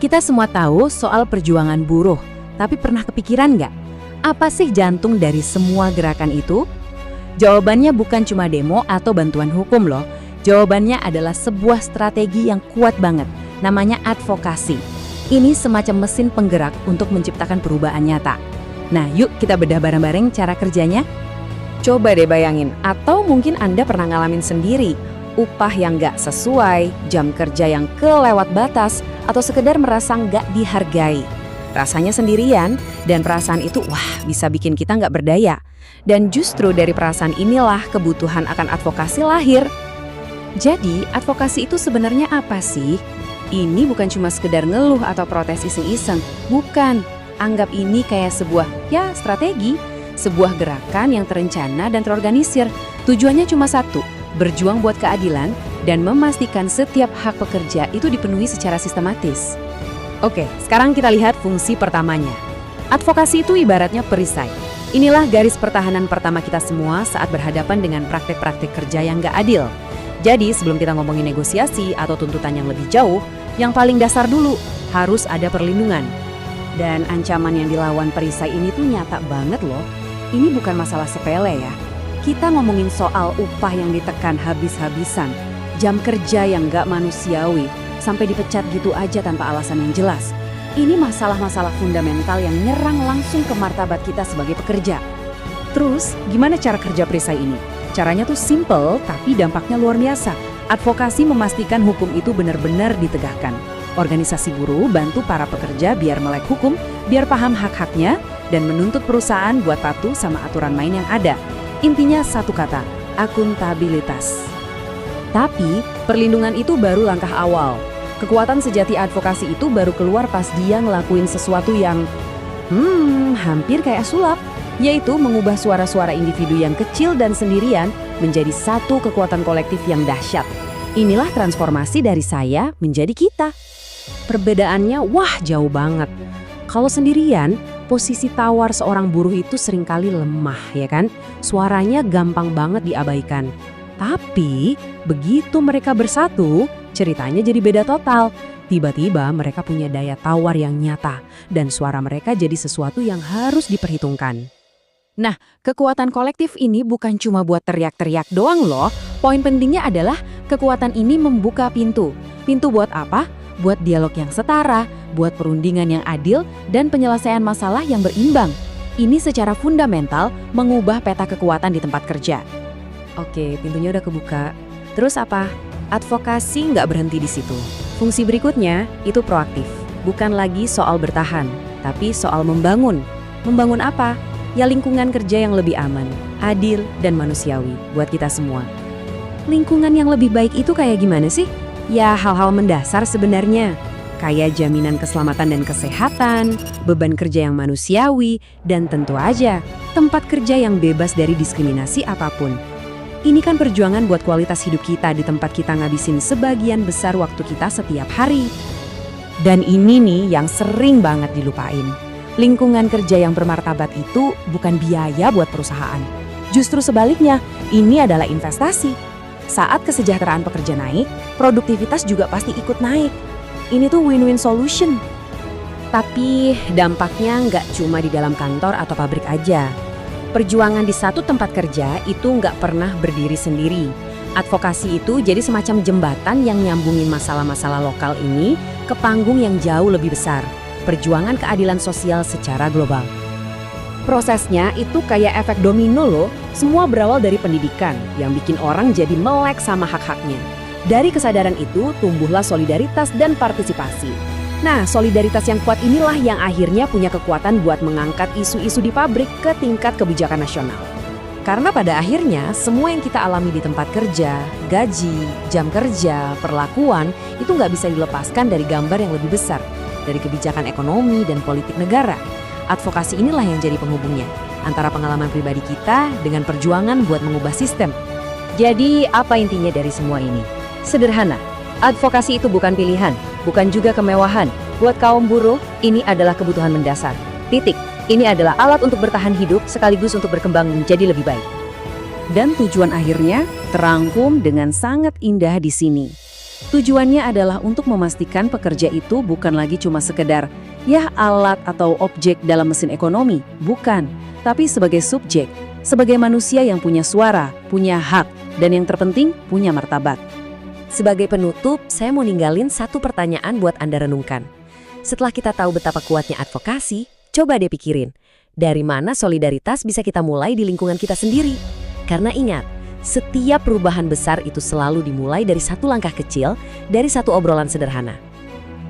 Kita semua tahu soal perjuangan buruh, tapi pernah kepikiran nggak? Apa sih jantung dari semua gerakan itu? Jawabannya bukan cuma demo atau bantuan hukum loh. Jawabannya adalah sebuah strategi yang kuat banget, namanya advokasi. Ini semacam mesin penggerak untuk menciptakan perubahan nyata. Nah, yuk kita bedah bareng-bareng cara kerjanya. Coba deh bayangin, atau mungkin Anda pernah ngalamin sendiri, upah yang nggak sesuai, jam kerja yang kelewat batas, atau sekedar merasa nggak dihargai. Rasanya sendirian, dan perasaan itu bisa bikin kita nggak berdaya. Dan justru dari perasaan inilah kebutuhan akan advokasi lahir. Jadi, advokasi itu sebenarnya apa sih? Ini bukan cuma sekedar ngeluh atau protes iseng-iseng, bukan. Anggap ini kayak sebuah strategi, sebuah gerakan yang terencana dan terorganisir. Tujuannya cuma satu, berjuang buat keadilan dan memastikan setiap hak pekerja itu dipenuhi secara sistematis. Oke, sekarang kita lihat fungsi pertamanya. Advokasi itu ibaratnya perisai. Inilah garis pertahanan pertama kita semua saat berhadapan dengan praktik-praktik kerja yang nggak adil. Jadi sebelum kita ngomongin negosiasi atau tuntutan yang lebih jauh, yang paling dasar dulu, harus ada perlindungan. Dan ancaman yang dilawan perisai ini tuh nyata banget loh. Ini bukan masalah sepele ya. Kita ngomongin soal upah yang ditekan habis-habisan, jam kerja yang nggak manusiawi, sampai dipecat gitu aja tanpa alasan yang jelas. Ini masalah-masalah fundamental yang nyerang langsung ke martabat kita sebagai pekerja. Terus, gimana cara kerja perisai ini? Caranya tuh simple, tapi dampaknya luar biasa. Advokasi memastikan hukum itu benar-benar ditegakkan. Organisasi buruh bantu para pekerja biar melek hukum, biar paham hak-haknya, dan menuntut perusahaan buat patuh sama aturan main yang ada. Intinya satu kata, akuntabilitas. Tapi, perlindungan itu baru langkah awal. Kekuatan sejati advokasi itu baru keluar pas dia ngelakuin sesuatu yang hampir kayak sulap, yaitu mengubah suara-suara individu yang kecil dan sendirian menjadi satu kekuatan kolektif yang dahsyat. Inilah transformasi dari saya menjadi kita. Perbedaannya jauh banget. Kalau sendirian, posisi tawar seorang buruh itu seringkali lemah, ya kan? Suaranya gampang banget diabaikan. Tapi, begitu mereka bersatu, ceritanya jadi beda total. Tiba-tiba mereka punya daya tawar yang nyata, dan suara mereka jadi sesuatu yang harus diperhitungkan. Nah, kekuatan kolektif ini bukan cuma buat teriak-teriak doang loh. Poin pentingnya adalah kekuatan ini membuka pintu. Pintu buat apa? Buat dialog yang setara, buat perundingan yang adil, dan penyelesaian masalah yang berimbang. Ini secara fundamental mengubah peta kekuatan di tempat kerja. Oke, pintunya udah kebuka. Terus apa? Advokasi nggak berhenti di situ. Fungsi berikutnya itu proaktif. Bukan lagi soal bertahan, tapi soal membangun. Membangun apa? Ya lingkungan kerja yang lebih aman, adil, dan manusiawi buat kita semua. Lingkungan yang lebih baik itu kayak gimana sih? Ya hal-hal mendasar sebenarnya. Kayak jaminan keselamatan dan kesehatan, beban kerja yang manusiawi, dan tentu aja tempat kerja yang bebas dari diskriminasi apapun. Ini kan perjuangan buat kualitas hidup kita di tempat kita ngabisin sebagian besar waktu kita setiap hari. Dan ini nih yang sering banget dilupain. Lingkungan kerja yang bermartabat itu bukan biaya buat perusahaan. Justru sebaliknya, ini adalah investasi. Saat kesejahteraan pekerja naik, produktivitas juga pasti ikut naik. Ini tuh win-win solution. Tapi dampaknya nggak cuma di dalam kantor atau pabrik aja. Perjuangan di satu tempat kerja itu nggak pernah berdiri sendiri. Advokasi itu jadi semacam jembatan yang nyambungin masalah-masalah lokal ini ke panggung yang jauh lebih besar. Perjuangan keadilan sosial secara global. Prosesnya itu kayak efek domino loh. Semua berawal dari pendidikan yang bikin orang jadi melek sama hak-haknya. Dari kesadaran itu tumbuhlah solidaritas dan partisipasi. Nah, solidaritas yang kuat inilah yang akhirnya punya kekuatan buat mengangkat isu-isu di pabrik ke tingkat kebijakan nasional. Karena pada akhirnya semua yang kita alami di tempat kerja, gaji, jam kerja, perlakuan itu nggak bisa dilepaskan dari gambar yang lebih besar, dari kebijakan ekonomi dan politik negara. Advokasi inilah yang jadi penghubungnya antara pengalaman pribadi kita dengan perjuangan buat mengubah sistem. Jadi apa intinya dari semua ini? Sederhana, advokasi itu bukan pilihan, bukan juga kemewahan. Buat kaum buruh, ini adalah kebutuhan mendasar. Titik. Ini adalah alat untuk bertahan hidup sekaligus untuk berkembang menjadi lebih baik. Dan tujuan akhirnya terangkum dengan sangat indah di sini. Tujuannya adalah untuk memastikan pekerja itu bukan lagi cuma sekedar alat atau objek dalam mesin ekonomi, bukan, tapi sebagai subjek, sebagai manusia yang punya suara, punya hak, dan yang terpenting punya martabat. Sebagai penutup, saya mau ninggalin satu pertanyaan buat Anda renungkan. Setelah kita tahu betapa kuatnya advokasi, coba deh pikirin, dari mana solidaritas bisa kita mulai di lingkungan kita sendiri? Karena ingat, setiap perubahan besar itu selalu dimulai dari satu langkah kecil, dari satu obrolan sederhana.